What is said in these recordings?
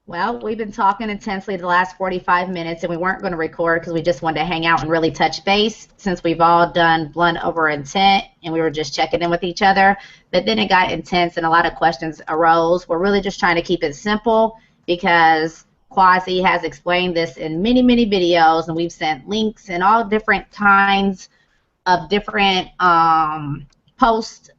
Well, we've been talking intensely the last 45 minutes, and we weren't going to record because we just wanted to hang out and really touch base since we've all done blunt over intent and we were just checking in with each other. But then it got intense and a lot of questions arose. We're really just trying to keep it simple because Quasi has explained this in many, many videos, and we've sent links and all different kinds of different posts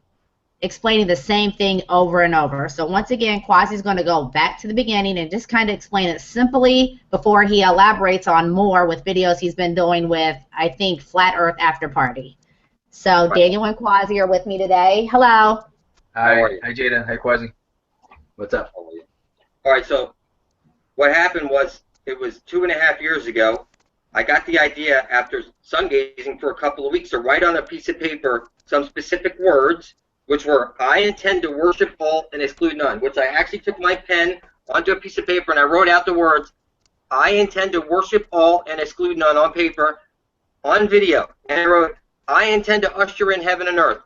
explaining the same thing over and over. So once again, Quasi's going to go back to the beginning and just kind of explain it simply before he elaborates on more with videos he's been doing with, I think, Flat Earth After Party. So Daniel and Quasi are with me today. Hello. Hi Jada. Hi Quasi. What's up? All right, so what happened was it was 2.5 years ago. I got the idea after sun gazing for a couple of weeks to write on a piece of paper some specific words, which were, I intend to worship all and exclude none, which I actually took my pen onto a piece of paper and I wrote out the words, I intend to worship all and exclude none on paper, on video. And I wrote, I intend to usher in heaven and earth.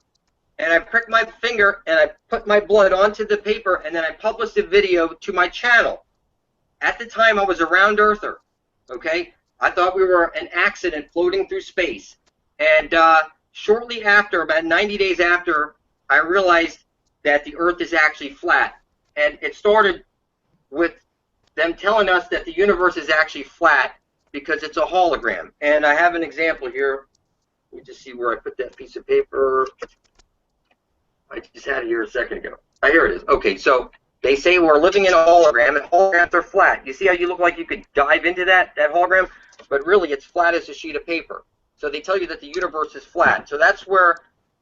And I pricked my finger and I put my blood onto the paper and then I published a video to my channel. At the time, I was a round earther, okay? I thought we were an accident floating through space. And shortly after, about 90 days after, I realized that the earth is actually flat. And it started with them telling us that the universe is actually flat because it's a hologram. And I have an example here. Let me just see where I put that piece of paper. I just had it here a second ago. Oh, here it is. Okay, so they say we're living in a hologram, and holograms are flat. You see how you look like you could dive into that hologram? But really, it's flat as a sheet of paper. So they tell you that the universe is flat. So that's where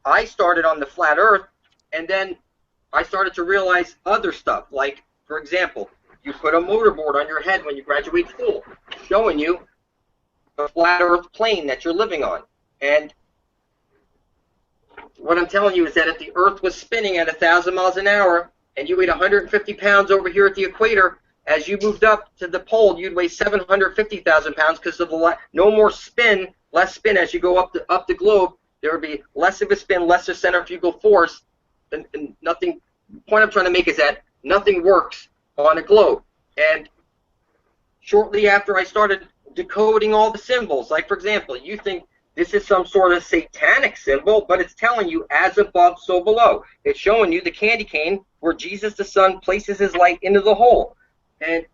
I started on the flat earth, and then I started to realize other stuff. Like, for example, you put a motorboard on your head when you graduate school, showing you the flat earth plane that you're living on. And what I'm telling you is that if the earth was spinning at 1,000 miles an hour, and you weighed 150 pounds over here at the equator, as you moved up to the pole, you'd weigh 750,000 pounds because of the no more spin, less spin as you go up the globe. There would be less of a spin, less of centrifugal force, and nothing. The point I'm trying to make is that nothing works on a globe. And shortly after I started decoding all the symbols, like for example, you think this is some sort of satanic symbol, but it's telling you as above, so below. It's showing you the candy cane where Jesus the Son places his light into the hole. And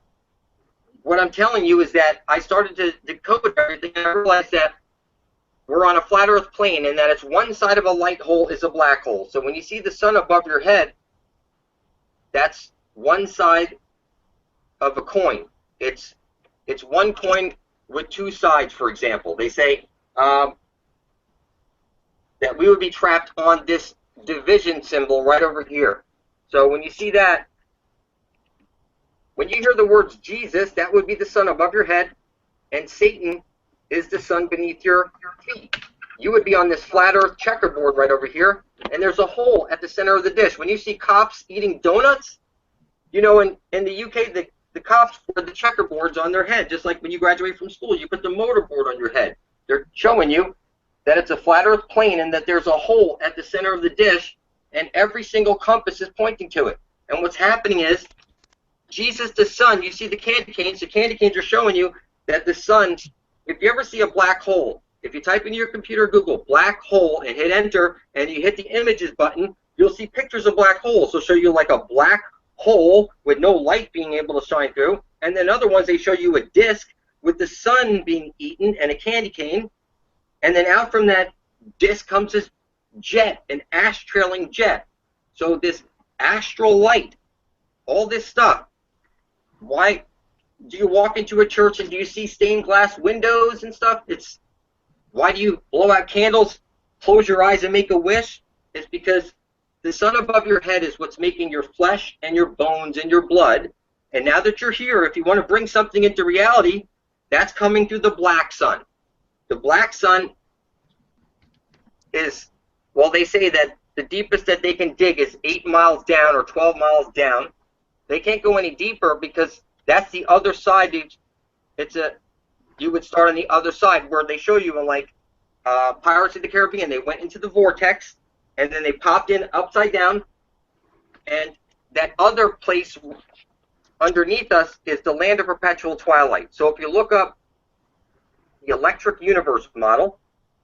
what I'm telling you is that I started to decode everything, and I realized that we're on a flat earth plane and that it's one side of a light hole is a black hole. So when you see the sun above your head, that's one side of a coin. It's one coin with two sides, for example. They say that we would be trapped on this division symbol right over here. So when you see that, when you hear the words Jesus, that would be the sun above your head, and Satan is the sun beneath your feet. You would be on this flat earth checkerboard right over here, and there's a hole at the center of the dish. When you see cops eating donuts, you know, in the UK, the cops wear the checkerboards on their head, just like when you graduate from school, you put the motorboard on your head. They're showing you that it's a flat earth plane and that there's a hole at the center of the dish, and every single compass is pointing to it. And what's happening is Jesus the Son, you see the candy canes are showing you that the sun, if you ever see a black hole, if you type into your computer, Google black hole and hit enter, and you hit the images button, you'll see pictures of black holes. They'll show you like a black hole with no light being able to shine through, and then other ones they show you a disc with the sun being eaten and a candy cane, and then out from that disc comes this jet, an ash trailing jet. So this astral light, all this stuff. Why do you walk into a church and do you see stained glass windows and stuff? It's why do you blow out candles, close your eyes and make a wish? It's because the sun above your head is what's making your flesh and your bones and your blood. And now that you're here, if you want to bring something into reality, that's coming through the black sun. The black sun is, well, they say that the deepest that they can dig is 8 miles down or 12 miles down. They can't go any deeper because that's the other side. You would start on the other side where they show you in like Pirates of the Caribbean. They went into the vortex and then they popped in upside down, and that other place underneath us is the land of perpetual twilight. So if you look up the electric universe model,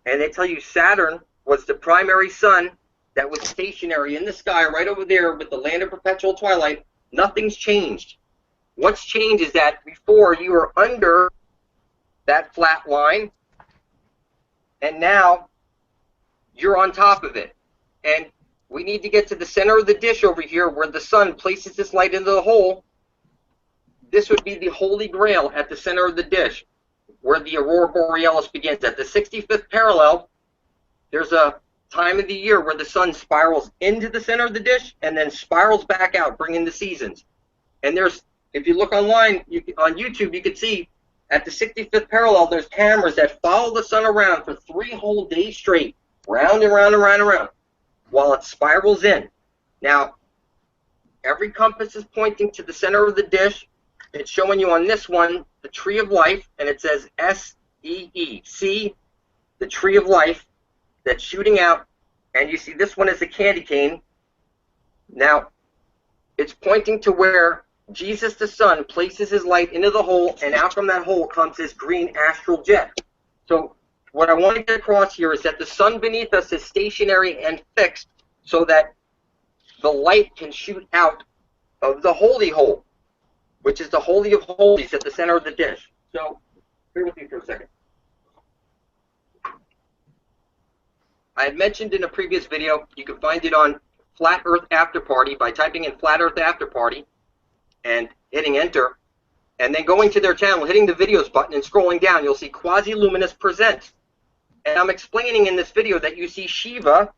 and they tell you Saturn was the primary sun that was stationary in the sky right over there with the land of perpetual twilight, nothing's changed. What's changed is that before you were under that flat line, and now you're on top of it. And we need to get to the center of the dish over here where the sun places this light into the hole. This would be the Holy Grail at the center of the dish, where the Aurora Borealis begins. At the 65th parallel, there's a time of the year where the sun spirals into the center of the dish and then spirals back out, bringing the seasons. And there's, if you look online, on YouTube, you can see at the 65th parallel, there's cameras that follow the sun around for 3 whole days straight, round and round and round and round, while it spirals in. Now, every compass is pointing to the center of the dish. It's showing you on this one the tree of life, and it says S-E-E. See the tree of life that's shooting out, and you see this one is a candy cane. Now, it's pointing to where Jesus the Son places his light into the hole, and out from that hole comes this green astral jet. So what I want to get across here is that the sun beneath us is stationary and fixed so that the light can shoot out of the holy hole, which is the Holy of Holies at the center of the dish. So, bear with me for a second. I had mentioned in a previous video, you can find it on Flat Earth After Party by typing in Flat Earth After Party and hitting enter, and then going to their channel, hitting the videos button and scrolling down, you'll see Quasi-Luminous Presents. And I'm explaining in this video that you see Shiva,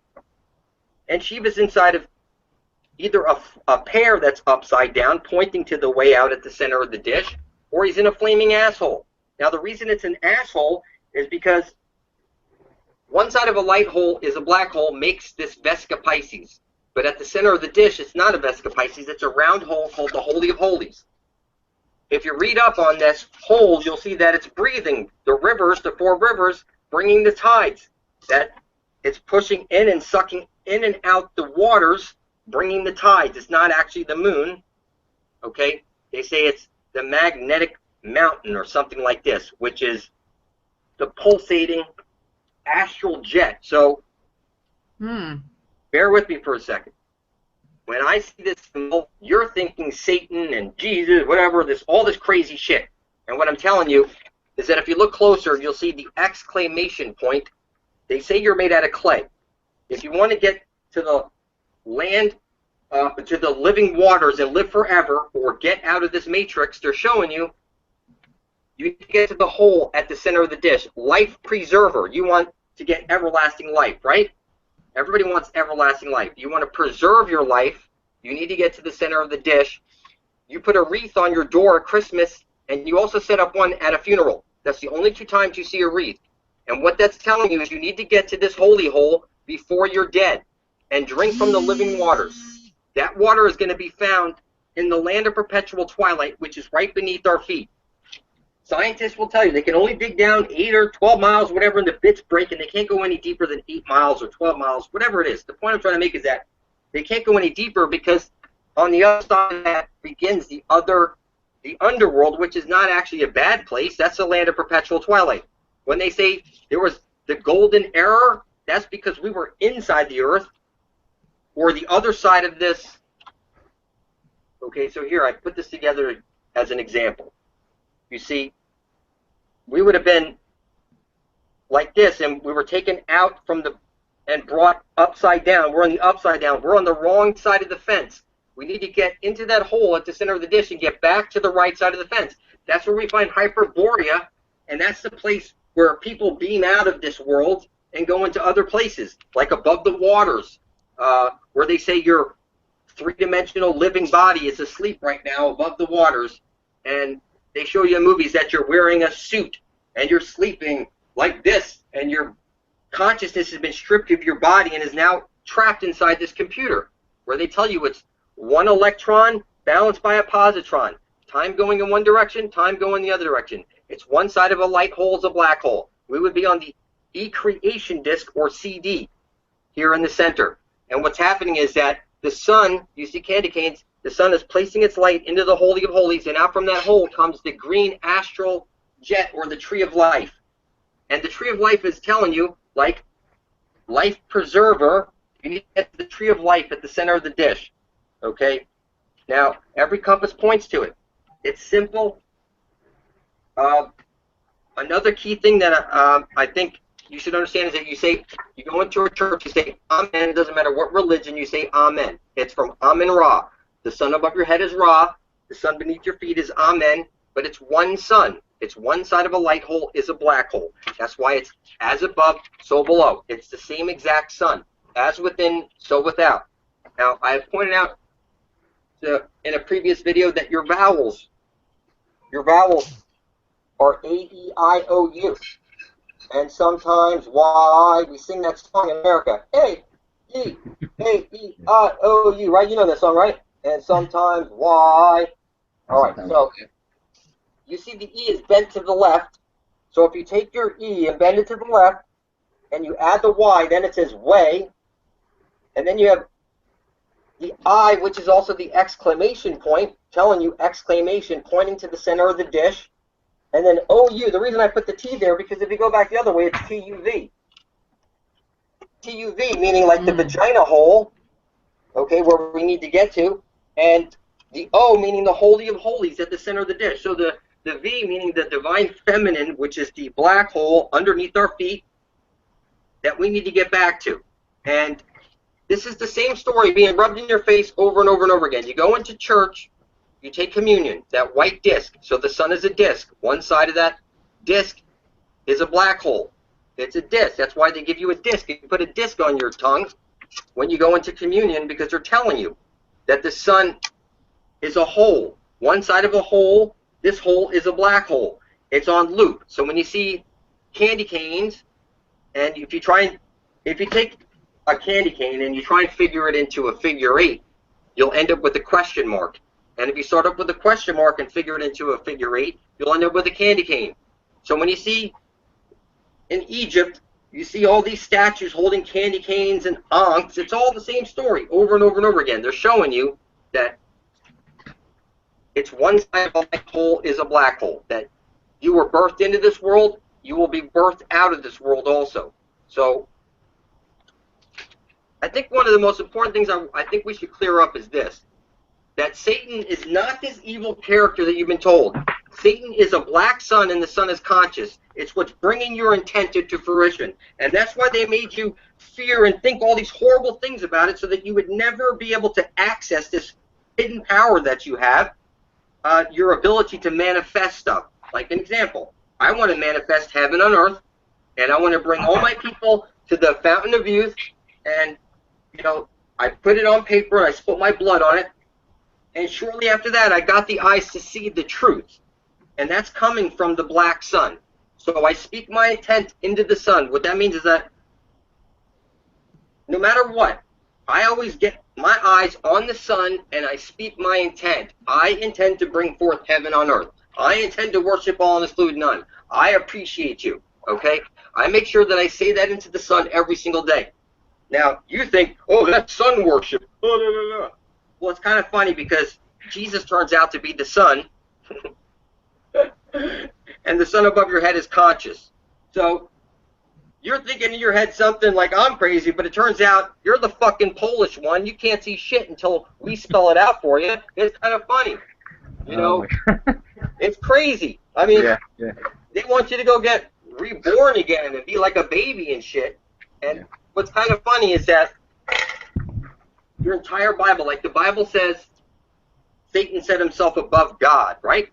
and Shiva's inside of either a pear that's upside down, pointing to the way out at the center of the dish, or he's in a flaming asshole. Now, the reason it's an asshole is because one side of a light hole is a black hole, makes this Vesca Pisces. But at the center of the dish, it's not a Vesca Pisces, it's a round hole called the Holy of Holies. If you read up on this hole, you'll see that it's breathing the rivers, the 4 rivers, bringing the tides. That it's pushing in and sucking in and out the waters, bringing the tides. It's not actually the moon, okay? They say it's the magnetic mountain or something like this, which is the pulsating astral jet. So, bear with me for a second. When I see this symbol, you're thinking Satan and Jesus, whatever, all this crazy shit. And what I'm telling you is that if you look closer, you'll see the exclamation point. They say you're made out of clay. If you want to get to the land, to the living waters and live forever, or get out of this matrix, they're showing you, you need to get to the hole at the center of the dish. Life preserver. You want to get everlasting life, right? Everybody wants everlasting life. You want to preserve your life, you need to get to the center of the dish. You put a wreath on your door at Christmas, and you also set up one at a funeral. That's the only 2 times you see a wreath. And what that's telling you is you need to get to this holy hole before you're dead and drink from the living waters. That water is going to be found in the land of perpetual twilight, which is right beneath our feet. Scientists will tell you they can only dig down 8 or 12 miles, whatever, and the bits break, and they can't go any deeper than 8 miles or 12 miles, whatever it is. The point I'm trying to make is that they can't go any deeper because on the other side of that begins the underworld, which is not actually a bad place. That's the land of perpetual twilight. When they say there was the golden era, that's because we were inside the earth, or the other side of this. Okay, so here I put this together as an example. You see, we would have been like this, and we were taken out from the and brought upside down. We're on the upside down. We're on the wrong side of the fence. We need to get into that hole at the center of the dish and get back to the right side of the fence. That's where we find Hyperborea, and that's the place where people beam out of this world and go into other places, like above the waters, where they say your 3-dimensional living body is asleep right now above the waters, and they show you in movies that you're wearing a suit and you're sleeping like this, and your consciousness has been stripped of your body and is now trapped inside this computer, where they tell you it's 1 electron balanced by a positron. Time going in one direction, time going the other direction. It's one side of a light hole is a black hole. We would be on the E-creation disk, or CD, here in the center. And what's happening is that the sun, you see candy canes, The sun is placing its light into the Holy of Holies, and out from that hole comes the green astral jet, or the tree of life. And the tree of life is telling you, like life preserver, you need to get the tree of life at the center of the dish. Okay? Now, every compass points to it. It's simple. Another key thing that I think you should understand is that you go into a church, you say Amen. It doesn't matter what religion, you say Amen. It's from Amen Ra. The sun above your head is Ra. The sun beneath your feet is Amen. But it's one sun. It's one side of a light hole is a black hole. That's why it's as above, so below. It's the same exact sun. As within, so without. Now, I have pointed out in a previous video that your vowels are A, E, I, O, U. And sometimes Y, we sing that song in America. A, E, A, E, I, O, U, right? You know that song, right? And sometimes Y. All right, so you see the E is bent to the left. So if you take your E and bend it to the left, and you add the Y, then it says way. And then you have the I, which is also the exclamation point, telling you exclamation, pointing to the center of the dish. And then OU, the reason I put the T there, because if you go back the other way, it's TUV. TUV, meaning like the vagina hole, okay, where we need to get to. And the O, meaning the Holy of Holies at the center of the dish. So the V, meaning the divine feminine, which is the black hole underneath our feet that we need to get back to. And this is the same story being rubbed in your face over and over and over again. You go into church, you take communion, that white disc. So the sun is a disc. One side of that disc is a black hole. It's a disc. That's why they give you a disc. You put a disc on your tongue when you go into communion, because they're telling you that the sun is a hole. One side of a hole, this hole is a black hole. It's on loop. So when you see candy canes, and if you take a candy cane and you try and figure it into a figure 8, you'll end up with a question mark. And if you start up with a question mark and figure it into a figure 8, you'll end up with a candy cane. So when you see in Egypt, you see all these statues holding candy canes and ankhs, it's all the same story over and over and over again. They're showing you that it's one side of a black hole is a black hole. That you were birthed into this world, you will be birthed out of this world also. So I think one of the most important things I think we should clear up is this. That Satan is not this evil character that you've been told. Satan is a black sun and the sun is conscious. It's what's bringing your intent to fruition. And that's why they made you fear and think all these horrible things about it, so that you would never be able to access this hidden power that you have, your ability to manifest stuff. Like an example, I want to manifest heaven on earth, and I want to bring all my people to the fountain of youth, and, you know, I put it on paper and I spilled my blood on it. And shortly after that, I got the eyes to see the truth. And that's coming from the black sun. So I speak my intent into the sun. What that means is that no matter what, I always get my eyes on the sun and I speak my intent. I intend to bring forth heaven on earth. I intend to worship all and exclude none. I appreciate you. Okay? I make sure that I say that into the sun every single day. Now, you think, oh, that's sun worship. Oh, no, no, no. Well, it's kind of funny because Jesus turns out to be the sun, and the sun above your head is conscious. So you're thinking in your head something like, I'm crazy, but it turns out you're the fucking Polish one. You can't see shit until we spell it out for you. It's kind of funny. You know, it's crazy. I mean, they want you to go get reborn again and be like a baby and shit. And what's kind of funny is that your entire Bible, like the Bible says, Satan set himself above God, right?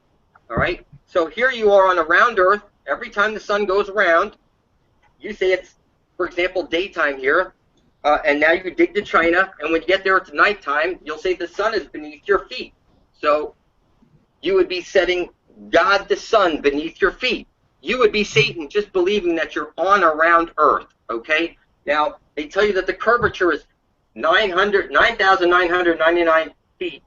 All right? So here you are on a round earth. Every time the sun goes around, you say it's, for example, daytime here, and now you dig to China, and when you get there it's nighttime, you'll say the sun is beneath your feet. So you would be setting God the sun beneath your feet. You would be Satan just believing that you're on a round earth, okay? Now, they tell you that the curvature is 9,999 feet,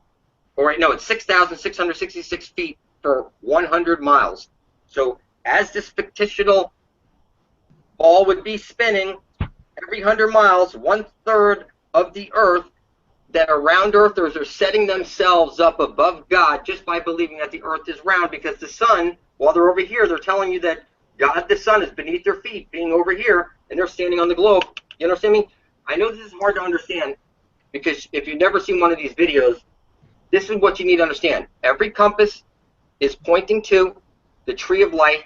or no, it's 6,666 feet for 100 miles. So as this fictional ball would be spinning, every 100 miles, 1/3 of the Earth that are round earthers are setting themselves up above God just by believing that the earth is round, because the sun, while they're over here, they're telling you that God the sun is beneath their feet, being over here, and they're standing on the globe. You understand me? I know this is hard to understand, because if you've never seen one of these videos, this is what you need to understand. Every compass is pointing to the tree of life.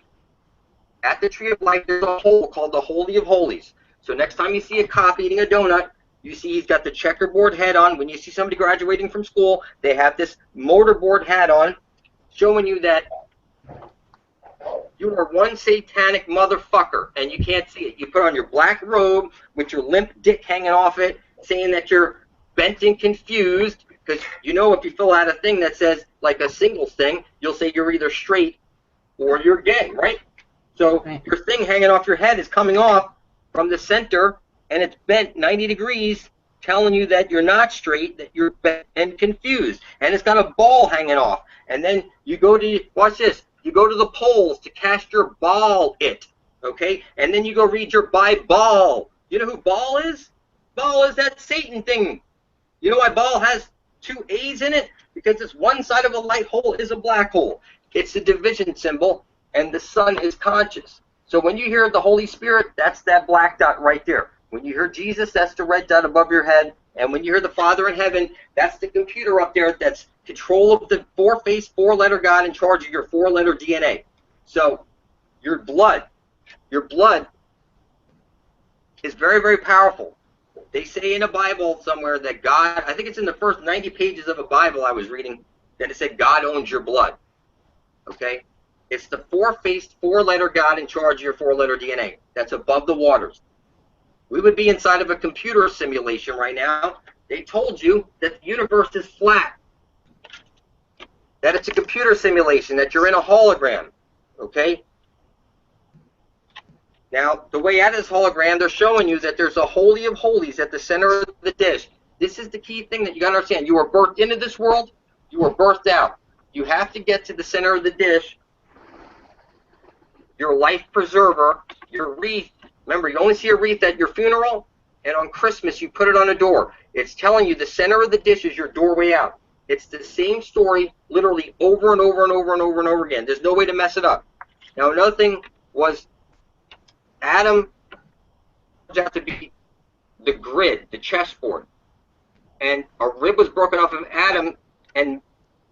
At the tree of life, there's a hole called the Holy of Holies. So next time you see a cop eating a donut, you see he's got the checkerboard head on. When you see somebody graduating from school, they have this mortarboard hat on, showing you that you are one satanic motherfucker, and you can't see it. You put on your black robe with your limp dick hanging off it, saying that you're bent and confused, because you know if you fill out a thing that says, like a singles thing, you'll say you're either straight or you're gay, right? So your thing hanging off your head is coming off from the center, and it's bent 90 degrees, telling you that you're not straight, that you're bent and confused. And it's got a ball hanging off. And then you go to, watch this, you go to the polls to cast your ball it, okay? And then you go read your Bible. You know who Baal is? Baal is that Satan thing. You know why Baal has 2 A's in it? Because it's one side of a light hole is a black hole. It's the division symbol, and the sun is conscious. So when you hear the Holy Spirit, that's that black dot right there. When you hear Jesus, that's the red dot above your head. And when you hear the Father in heaven, that's the computer up there that's control of the 4-faced, 4-letter God in charge of your 4-letter DNA. So your blood is very, very powerful. They say in a Bible somewhere that God, I think it's in the first 90 pages of a Bible I was reading, that it said God owns your blood. Okay? It's the 4-faced, 4-letter God in charge of your 4-letter DNA. That's above the waters. We would be inside of a computer simulation right now. They told you that the universe is flat. That it's a computer simulation, that you're in a hologram. Okay? Now, the way out of this hologram, they're showing you that there's a Holy of Holies at the center of the dish. This is the key thing that you got to understand. You were birthed into this world. You were birthed out. You have to get to the center of the dish. Your life preserver, your wreath. Remember, you only see a wreath at your funeral, and on Christmas you put it on a door. It's telling you the center of the dish is your doorway out. It's the same story literally over and over and over and over and over again. There's no way to mess it up. Now, another thing was Adam turns out to be the grid, the chessboard. And a rib was broken off of Adam and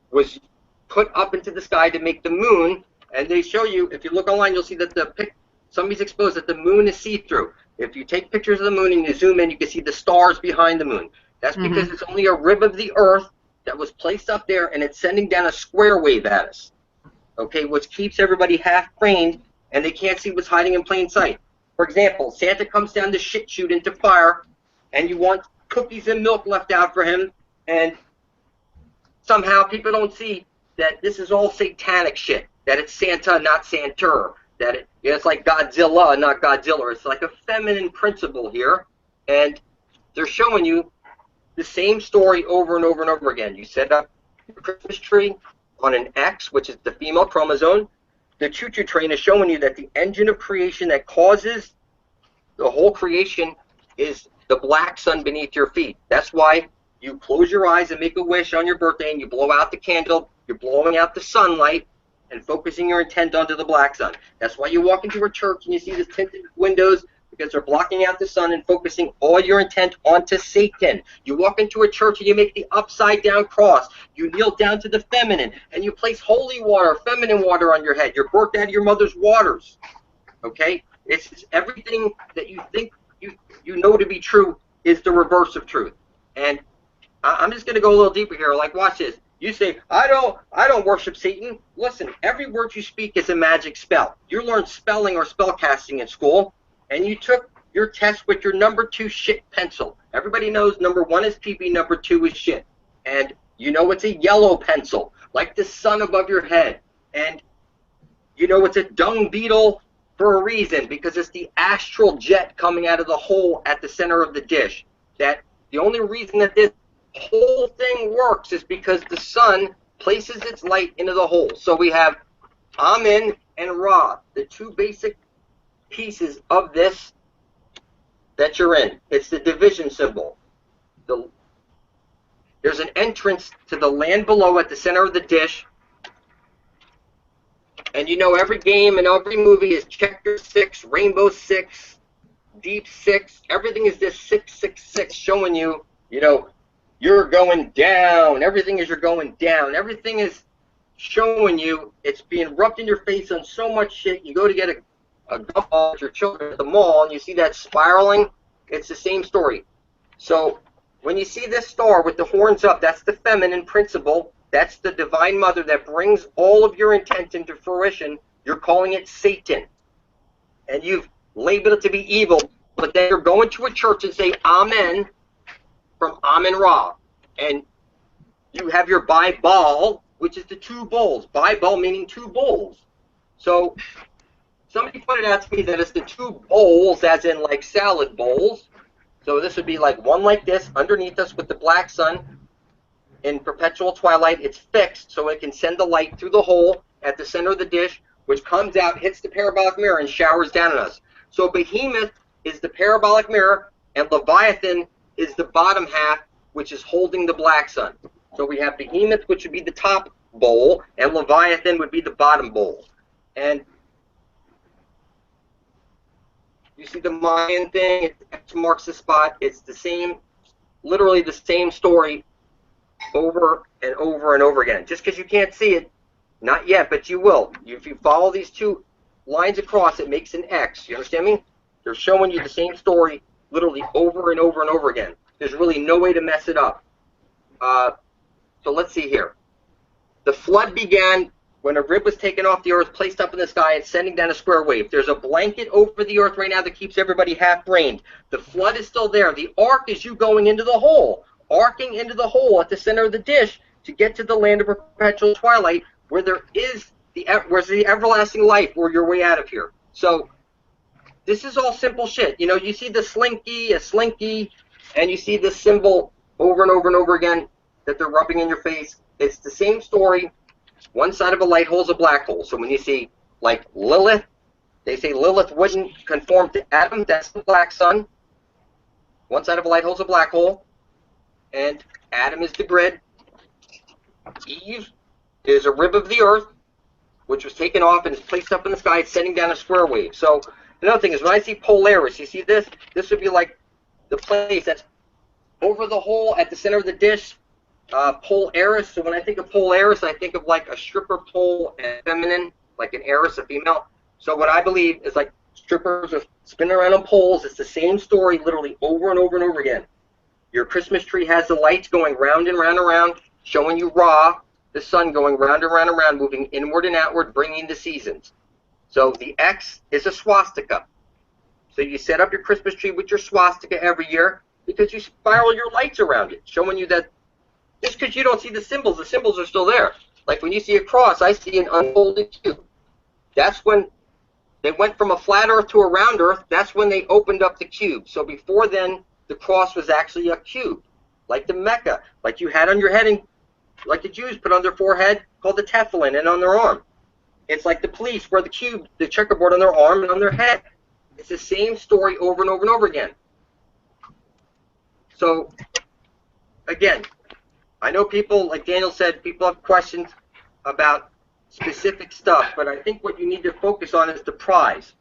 was put up into the sky to make the moon. And they show you, if you look online, you'll see that somebody's exposed that the moon is see-through. If you take pictures of the moon and you zoom in, you can see the stars behind the moon. That's because it's only a rib of the earth that was placed up there, and it's sending down a square wave at us, okay, which keeps everybody half-brained, and they can't see what's hiding in plain sight. For example, Santa comes down the shit chute into fire, and you want cookies and milk left out for him, and somehow people don't see that this is all satanic shit, that it's Santa, not Santer, that it's like Godzilla, not Godzilla. It's like a feminine principle here, and they're showing you the same story over and over and over again. You set up your Christmas tree on an X, which is the female chromosome. The choo-choo train is showing you that the engine of creation that causes the whole creation is the black sun beneath your feet. That's why you close your eyes and make a wish on your birthday, and you blow out the candle. You're blowing out the sunlight and focusing your intent onto the black sun. That's why you walk into a church and you see the tinted windows, because they're blocking out the sun and focusing all your intent onto Satan. You walk into a church and you make the upside-down cross. You kneel down to the feminine, and you place holy water, feminine water on your head. You're birthed out of your mother's waters. Okay? It's everything that you think you know to be true is the reverse of truth. And I'm just going to go a little deeper here. Like, watch this. You say, I don't worship Satan. Listen, every word you speak is a magic spell. You learned spelling or spell casting in school, and you took your test with your number 2 shit pencil. Everybody knows number 1 is pee-pee, number 2 is shit. And you know it's a yellow pencil, like the sun above your head. And you know it's a dung beetle for a reason, because it's the astral jet coming out of the hole at the center of the dish. That the only reason that this whole thing works is because the sun places its light into the hole. So we have Amen and Ra, the 2 basic pieces of this that you're in. It's the division symbol. there's an entrance to the land below at the center of the dish. And you know every game and every movie is Checker 6, Rainbow 6, Deep 6. Everything is this 666 showing you, you know, you're going down. Everything is you're going down. Everything is showing you it's being rubbed in your face on so much shit. You go to get a gumball with your children at the mall and you see that spiraling. It's the same story. So when you see this star with the horns up, that's the feminine principle. That's the divine mother that brings all of your intent into fruition. You're calling it Satan. And you've labeled it to be evil. But then you're going to a church and say Amen from Amen Ra. And you have your Baal, which is the two bowls. Baal meaning two bowls. So somebody pointed out to me that it's the two bowls as in like salad bowls. So this would be like one like this underneath us with the black sun. In perpetual twilight, it's fixed so it can send the light through the hole at the center of the dish, which comes out, hits the parabolic mirror, and showers down on us. So Behemoth is the parabolic mirror, and Leviathan is the bottom half, which is holding the black sun. So we have Behemoth, which would be the top bowl, and Leviathan would be the bottom bowl. And you see the Mayan thing, it marks the spot. It's the same, literally the same story over and over and over again. Just because you can't see it, not yet, but you will. If you follow these two lines across, it makes an X. You understand me? They're showing you the same story literally over and over and over again. There's really no way to mess it up. So let's see here. The flood began when a rib was taken off the earth, placed up in the sky, and sending down a square wave. There's a blanket over the earth right now that keeps everybody half-brained. The flood is still there. The ark is you going into the hole. Arcing into the hole at the center of the dish to get to the land of perpetual twilight, where there is where's the everlasting life, where you're way out of here. So this is all simple shit. You know, you see the slinky, a slinky, and you see this symbol over and over and over again that they're rubbing in your face. It's the same story. One side of a light hole is a black hole. So when you see like Lilith, they say Lilith wouldn't conform to Adam. That's the black sun. One side of a light hole is a black hole. And Adam is the grid. Eve is a rib of the earth, which was taken off and is placed up in the sky, sending down a square wave. So another thing is when I see Polaris, you see this? This would be like the place that's over the hole at the center of the dish. Polaris. So when I think of Polaris, I think of like a stripper pole and feminine, like an heiress, a female. So what I believe is like strippers are spinning around on poles. It's the same story literally over and over and over again. Your Christmas tree has the lights going round and round and round, showing you Ra, the sun going round and round and round, moving inward and outward, bringing the seasons. So the X is a swastika. So you set up your Christmas tree with your swastika every year because you spiral your lights around it, showing you that just because you don't see the symbols are still there. Like when you see a cross, I see an unfolded cube. That's when they went from a flat earth to a round earth. That's when they opened up the cube. So before then, the cross was actually a cube, like the Mecca, like you had on your head, and like the Jews put on their forehead, called the tefillin, and on their arm. It's like the police wear the cube, the checkerboard on their arm and on their head. It's the same story over and over and over again. So, again, I know people, like Daniel said, people have questions about specific stuff, but I think what you need to focus on is the prize.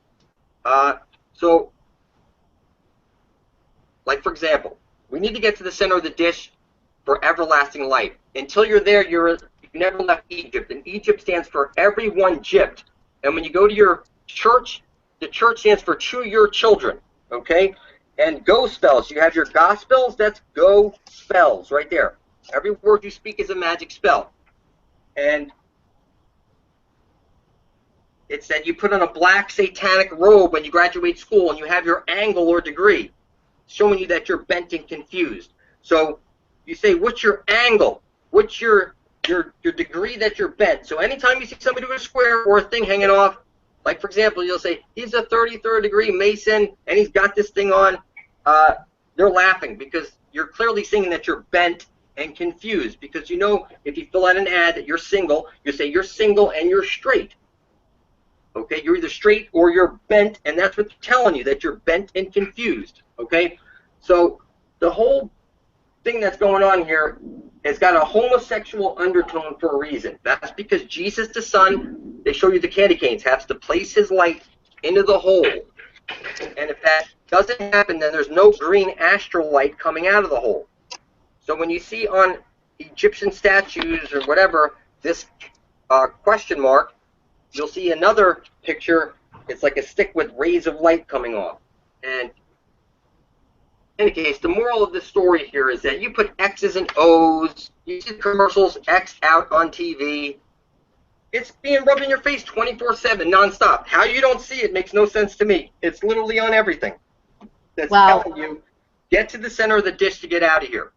Like, for example, we need to get to the center of the dish for everlasting life. Until you're there, you never left Egypt. And Egypt stands for everyone Gypt. And when you go to your church, the church stands for to your children. Okay? And go spells. You have your gospels, that's go spells right there. Every word you speak is a magic spell. And it said you put on a black satanic robe when you graduate school and you have your angle or degree, showing you that you're bent and confused. So you say, what's your angle? What's your degree that you're bent? So anytime you see somebody with a square or a thing hanging off, like for example, you'll say, he's a 33rd degree Mason and he's got this thing on, they're laughing because you're clearly saying that you're bent and confused, because you know if you fill out an ad that you're single, you say you're single and you're straight. Okay, you're either straight or you're bent, and that's what they're telling you, that you're bent and confused. Okay, so the whole thing that's going on here has got a homosexual undertone for a reason. That's because Jesus the Son, they show you the candy canes, has to place his light into the hole. And if that doesn't happen, then there's no green astral light coming out of the hole. So when you see on Egyptian statues or whatever this question mark, you'll see another picture. It's like a stick with rays of light coming off. And in any case, the moral of the story here is that you put X's and O's, you see commercials, X out on TV. It's being rubbed in your face 24/7, nonstop. How you don't see it makes no sense to me. It's literally on everything. That's telling you, get to the center of the dish to get out of here.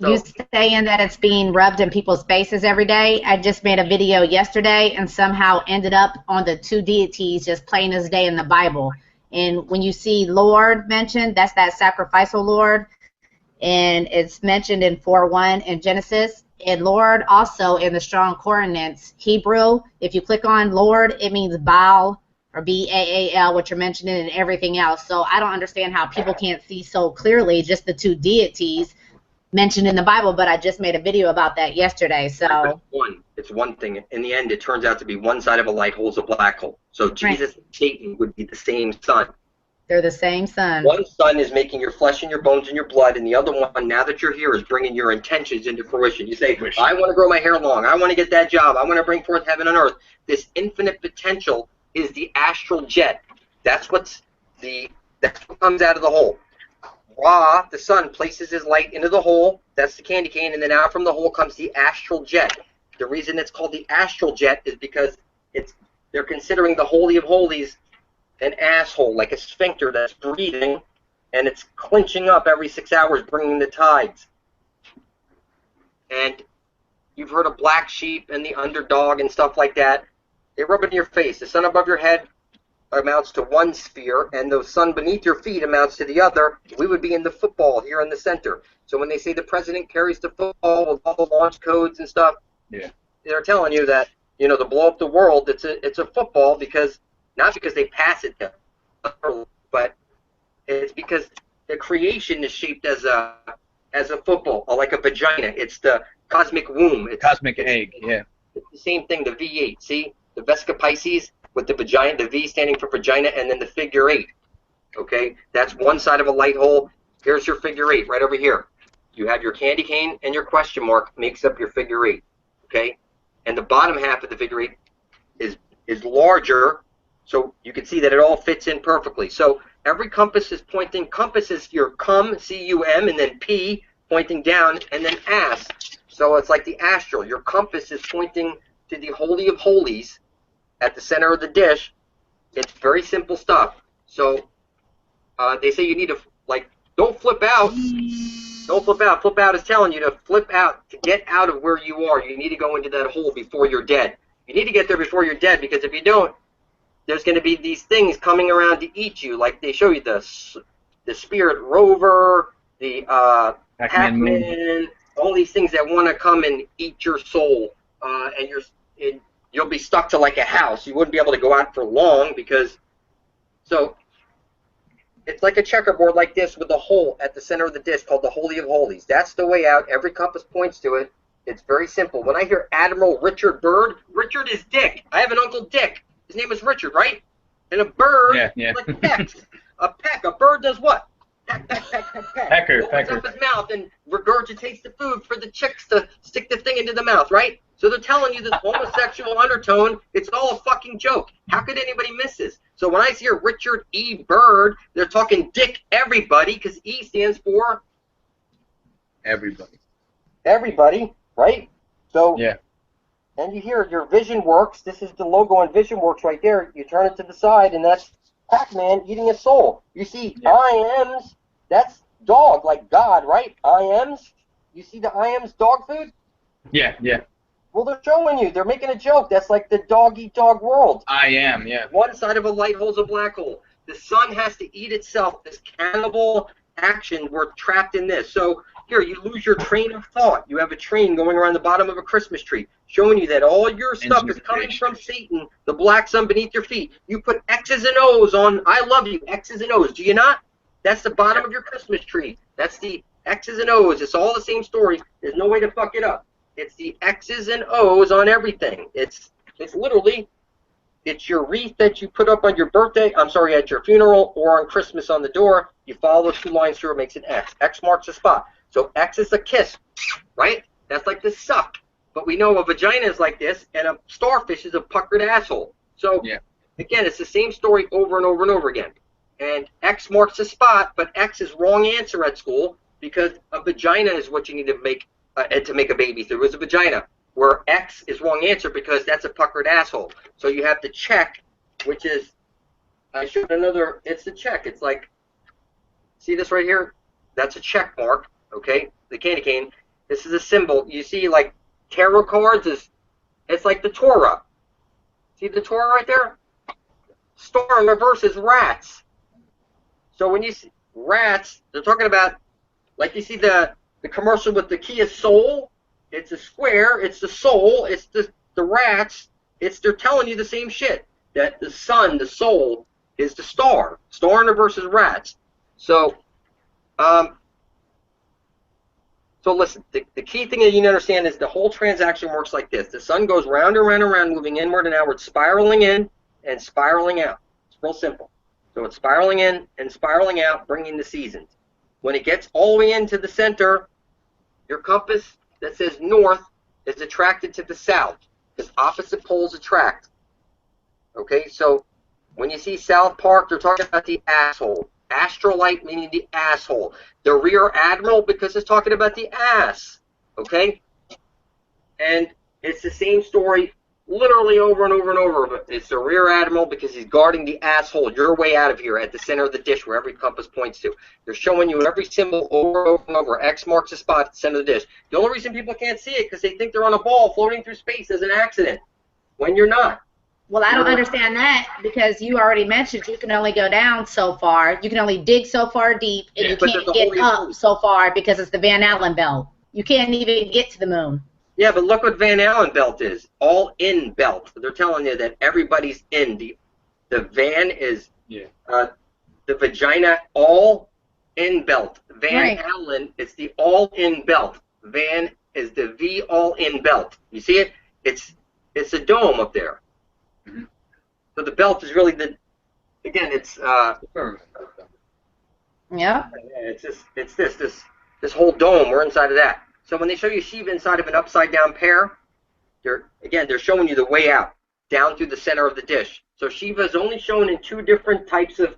So, you saying that it's being rubbed in people's faces every day? I just made a video yesterday and somehow ended up on the two deities just plain as day in the Bible. And when you see Lord mentioned, that's that sacrificial Lord. And it's mentioned in 4:1 in Genesis. And Lord also in the Strong Concordance Hebrew, if you click on Lord, it means Baal or B-A-A-L, which you're mentioning, and everything else. So I don't understand how people can't see so clearly just the two deities mentioned in the Bible, but I just made a video about that yesterday. So it's one thing. In the end, it turns out to be one side of a light holds a black hole. So Jesus and Satan would be the same sun. They're the same sun. One sun is making your flesh and your bones and your blood, and the other one, now that you're here, is bringing your intentions into fruition. You say, I want to grow my hair long. I want to get that job. I want to bring forth heaven and earth. This infinite potential is the astral jet. That's what comes out of the hole. Ra, the sun, places his light into the hole. That's the candy cane, and then out from the hole comes the astral jet. The reason it's called the astral jet is because they're considering the Holy of Holies an asshole, like a sphincter that's breathing, and it's clenching up every 6 hours, bringing the tides. And you've heard of black sheep and the underdog and stuff like that. They rub it in your face. The sun above your head amounts to one sphere, and the sun beneath your feet amounts to the other. We would be in the football here in the center. So when they say the president carries the football with all the launch codes and stuff, they're telling you that, to blow up the world, it's a football, because not because they pass it to them, but it's because the creation is shaped as a football, or like a vagina. It's the cosmic womb. It's cosmic egg, yeah. It's the same thing, the V8. See? The Vesca Pisces with the vagina, the V standing for vagina, and then the figure 8. Okay? That's one side of a light hole. Here's your figure 8 right over here. You have your candy cane, and your question mark makes up your figure 8. Okay? And the bottom half of the figure 8 is larger, so you can see that it all fits in perfectly. So every compass is pointing. Compass is your cum, C-U-M, and then P pointing down, and then ass. So it's like the astral. Your compass is pointing to the Holy of Holies at the center of the dish. It's very simple stuff. So they say you need to, don't flip out. Don't flip out. Flip out is telling you to flip out, to get out of where you are. You need to go into that hole before you're dead. You need to get there before you're dead, because if you don't, there's going to be these things coming around to eat you. Like they show you the Spirit Rover, the Pac-Man, all these things that want to come and eat your soul. And you'll be stuck to like a house. You wouldn't be able to go out for long, because it's like a checkerboard like this with a hole at the center of the disc called the Holy of Holies. That's the way out. Every compass points to it. It's very simple. When I hear Admiral Richard Byrd, Richard is Dick. I have an Uncle Dick. His name is Richard, right? And a bird, like pecks. A bird does what? Peck, peck, peck, peck, peck. Pecker. Opens up his mouth and regurgitates the food for the chicks to stick the thing into the mouth, right? So they're telling you this homosexual undertone, it's all a fucking joke. How could anybody miss this? So when I hear Richard E. Byrd, they're talking Dick everybody, because E stands for everybody. Everybody, right? So yeah. And you hear your Vision Works. This is the logo on Vision Works right there. You turn it to the side, and that's Pac-Man eating a soul. You see I Ams, that's dog, like God, right? I Ams. You see the I Ams dog food? Yeah. Well, they're showing you. They're making a joke. That's like the dog-eat-dog world. I am, yeah. One side of a light holds a black hole. The sun has to eat itself. This cannibal action, we're trapped in this. So here, you lose your train of thought. You have a train going around the bottom of a Christmas tree, showing you that all your stuff is coming from Satan, the black sun beneath your feet. You put X's and O's on I love you, X's and O's. Do you not? That's the bottom of your Christmas tree. That's the X's and O's. It's all the same story. There's no way to fuck it up. It's the X's and O's on everything. It's literally, it's your wreath that you put up on your birthday, I'm sorry, at your funeral or on Christmas on the door. You follow those 2 lines through, it makes an X. X marks the spot. So X is a kiss, right? That's like the suck. But we know a vagina is like this, and a starfish is a puckered asshole. So, again, it's the same story over and over and over again. And X marks the spot, but X is wrong answer at school because a vagina is what you need to make a baby through, is a vagina. Where X is wrong answer because that's a puckered asshole. So you have to check, which is, I showed another, it's the check. It's like, see this right here? That's a check mark, okay? The candy cane. This is a symbol. You see, like, tarot cards it's like the Torah. See the Torah right there? Star in reverse is rats. So when you see rats, they're talking about, like you see the commercial with the Kia Soul. It's a square. It's the soul. It's the rats. They're telling you the same shit. That the sun, the soul, is the star. Star in reverse is rats. So, so listen. The key thing that you need to understand is the whole transaction works like this. The sun goes round and round and round, moving inward and outward, spiraling in and spiraling out. It's real simple. So it's spiraling in and spiraling out, bringing the seasons. When it gets all the way into the center, your compass that says north is attracted to the south because opposite poles attract. Okay, so when you see South Park, they're talking about the asshole. Astrolite meaning the asshole. The rear admiral because it's talking about the ass. Okay? And it's the same story literally over and over and over. But it's the rear admiral because he's guarding the asshole. Your way out of here at the center of the dish where every compass points to. They're showing you every symbol over and over and over. X marks the spot at the center of the dish. The only reason people can't see it because they think they're on a ball floating through space as an accident when you're not. Well, I don't understand that because you already mentioned you can only go down so far. You can only dig so far deep, and you can't get up so far because it's the Van Allen belt. You can't even get to the moon. Yeah, but look what Van Allen belt is. All in belt. They're telling you that everybody's in. The van is the vagina all in belt. Van Allen is the all in belt. Van is the V all in belt. You see it? It's a dome up there. Mm-hmm. So the belt is really it's this whole dome. We're inside of that. So when they show you Shiva inside of an upside down pear, they're showing you the way out, down through the center of the dish. So Shiva is only shown in 2 different types of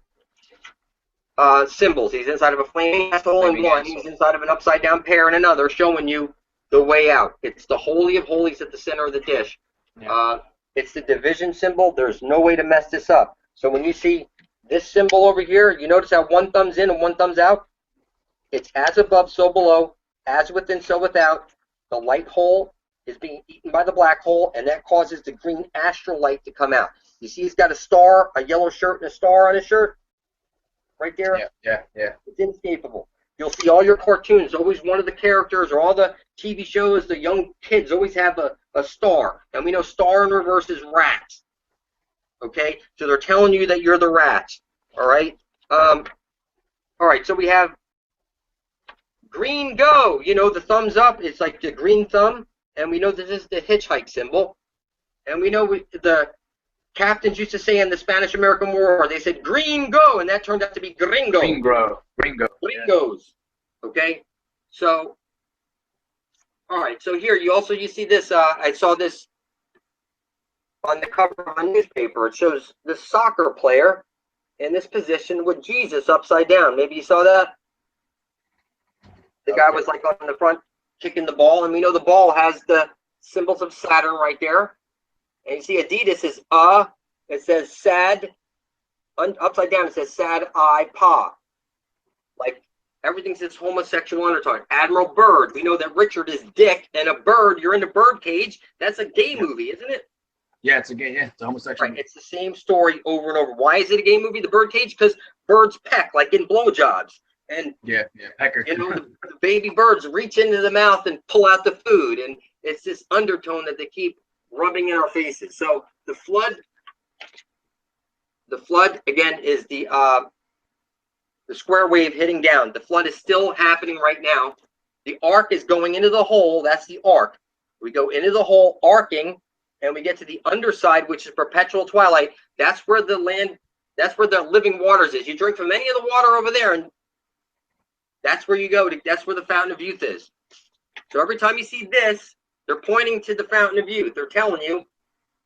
symbols. He's inside of a flaming asshole in one. He's inside of an upside down pear in another, showing you the way out. It's the Holy of Holies at the center of the dish. Yeah. It's the division symbol. There's no way to mess this up. So when you see this symbol over here, you notice how 1 thumb's in and 1 thumb's out? It's as above, so below. As within, so without. The light hole is being eaten by the black hole, and that causes the green astral light to come out. You see he's got a star, a yellow shirt, and a star on his shirt? Right there? Yeah. It's inescapable. You'll see all your cartoons, always one of the characters, or all the TV shows, the young kids always have a star. And we know star in reverse is rats. Okay? So they're telling you that you're the rats. All right? All right, so we have green go. You know, the thumbs up is like the green thumb. And we know this is the hitchhike symbol. And we know the captains used to say in the Spanish-American War, they said green go, and that turned out to be gringo. Gringos. Okay? So, all right, so here you see this, I saw this on the cover of a newspaper. It shows the soccer player in this position with Jesus upside down. Maybe you saw that? The guy was like on the front kicking the ball, and we know the ball has the symbols of Saturn right there. And you see Adidas is it says sad, upside down it says sad I pa. Like everything says homosexual undertone. Admiral Byrd, we know that Richard is dick, and a bird, you're in a bird cage. That's a gay movie, isn't it? Yeah, it's a gay, it's a homosexual movie. It's the same story over and over. Why is it a gay movie, the bird cage? Because birds peck, like in blowjobs. And pecker. You know, the baby birds reach into the mouth and pull out the food, and it's this undertone that they keep rubbing in our faces. So the flood again is the the square wave hitting down. The flood is still happening right now. The arc is going into the hole. That's the arc. We go into the hole, arcing, and we get to the underside, which is perpetual twilight. That's where the land, that's where the living waters is. You drink from any of the water over there, and that's where you go. That's where the fountain of youth is. So every time you see this, they're pointing to the fountain of youth. They're telling you,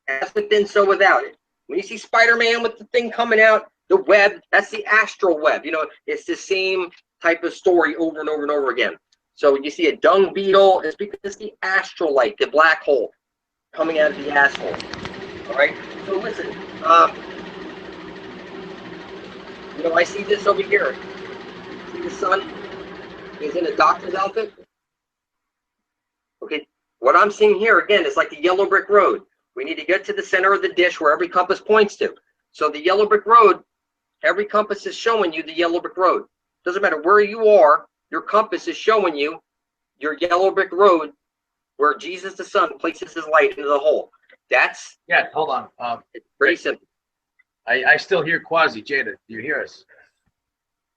as within, so without it. When you see Spider-Man with the thing coming out, the web, that's the astral web. You know, it's the same type of story over and over and over again. So when you see a dung beetle, it's because it's the astral light, the black hole, coming out of the asshole. All right? So listen, you know, I see this over here. See the sun? He's in a doctor's outfit. Okay, what I'm seeing here, again, is like the yellow brick road. We need to get to the center of the dish where every compass points to. So the yellow brick road, every compass is showing you the yellow brick road. Doesn't matter where you are, your compass is showing you your yellow brick road where Jesus the Son places his light into the hole. That's, Yeah, hold on. it's pretty simple. I still hear Quasi. Jada, do you hear us?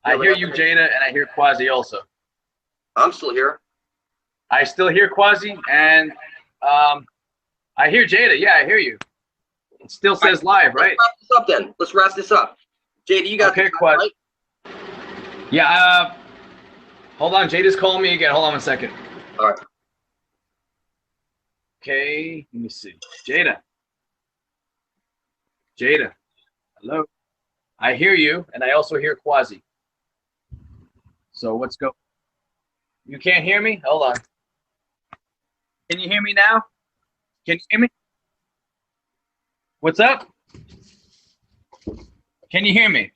I Yeah, hear you, Jada, and I hear Quasi also. I'm still here. I still hear Quasi, and I hear Jada. Yeah, I hear you. It still says live, right? Let's wrap this up then. Let's wrap this up. JD, you got Okay, the time, Quasi. right? Yeah, hold on. Jada's calling me again. Hold on one second. All right. Okay, let me see. Jada. Jada. Hello. I hear you, and I also hear Quasi. So what's go? You can't hear me? Hold on. Can you hear me now? Can you hear me? What's up? Can you hear me?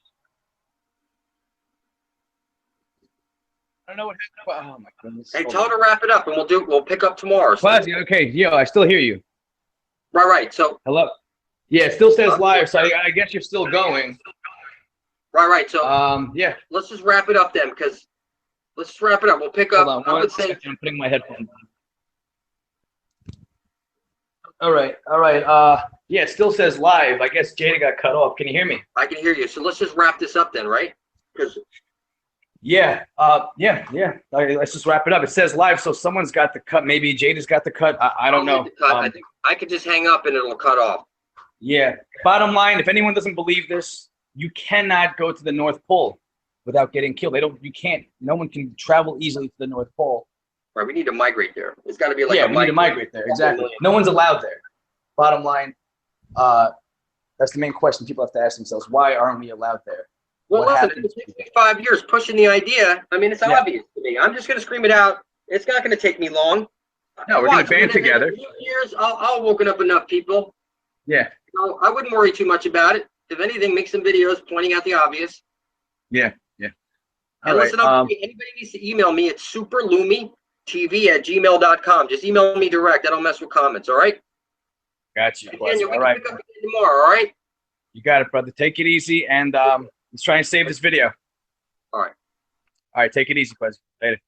I don't know what happened. Oh my goodness. Hey, Hold tell on. her to wrap it up, and we'll pick up tomorrow. So, Quasi, okay, yo, I still hear you. right. So, Hello. Yeah, it still says live, so I guess you're still going. right. So, Yeah. let's just wrap it up then, because let's just wrap it up. We'll pick up. Hold on I one would say, second. I'm putting my headphones on. All right. Yeah, it still says live. I guess Jada got cut off. Can you hear me? I can hear you. So let's just wrap this up then, right? Because Yeah. Yeah. All right, let's just wrap it up. It says live, so someone's got the cut. Maybe Jada's got the cut. I don't know. I think I could just hang up and it'll cut off. Yeah. Bottom line, if anyone doesn't believe this, you cannot go to the North Pole without getting killed. You can't. No one can travel easily to the North Pole. Right. We need to migrate there. It's got to be like Yeah, a we need to migrate there. Exactly. No one's allowed there. Bottom line, that's the main question people have to ask themselves. Why aren't we allowed there? Well, What listen, happens? it takes me 5 years pushing the idea. I mean, it's Yeah. obvious to me. I'm just going to scream it out. It's not going to take me long. No, we're going to band Within together. a few years, I'll woken up enough people. Yeah. So I wouldn't worry too much about it. If anything, make some videos pointing out the obvious. Yeah. And listen, anybody needs to email me at superlumitv@gmail.com. Just email me direct. I don't mess with comments, all right? Got you. Daniel, we All can right. pick up again tomorrow, all right? You got it, brother. Take it easy, and let's try and save this video. All right. All right, take it easy, Quez. Later.